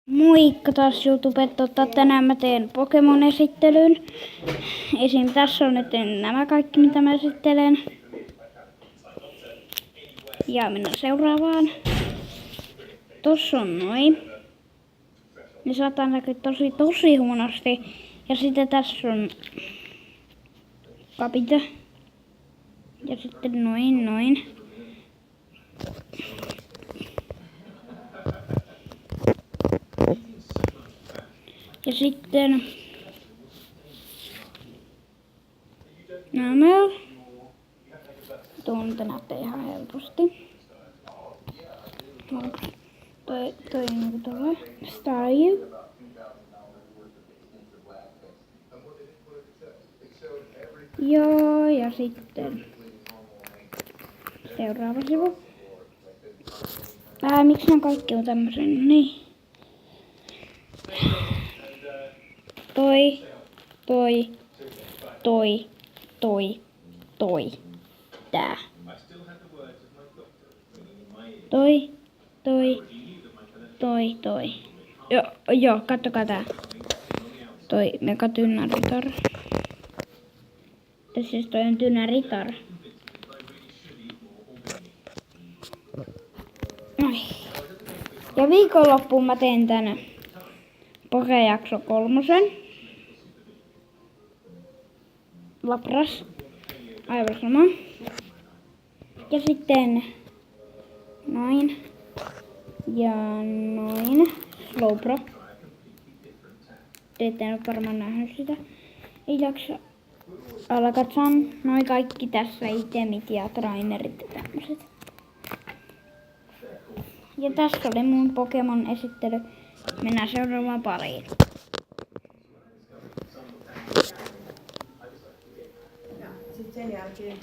Moikka taas YouTube, tänään mä teen Pokemon-esittelyn. Esim. Tässä on nyt nämä kaikki mitä mä esittelen. Ja mennään seuraavaan. Tossa on noin. Ne saattaa näkyä tosi huonosti. Ja sitten tässä on kapita. Ja sitten noin. Ja sitten nämä. Tuon te näette ihan helposti. Toi niinku tuolla. Style. Joo, ja sitten seuraava sivu. Miksi nämä kaikki on tämmösen? Niin. Toi. Tää. Toi. Joo, kattokaa tää. Toi Mega Tynäritar. Tässä siis toi on Tynäritar. Ja viikonloppuun mä teen tän Pokejakso 3. Lapras. Aivan sama. Ja sitten noin. Ja noin. Slowbro. Te ette nyt varmaan nähnyt sitä. Ei jaksa Alakazam. Noin kaikki tässä itemit ja trainerit ja tämmöset. Ja tässä oli mun Pokemon esittely. Mennään seuraavaan pariin. Sitten sen jälkeen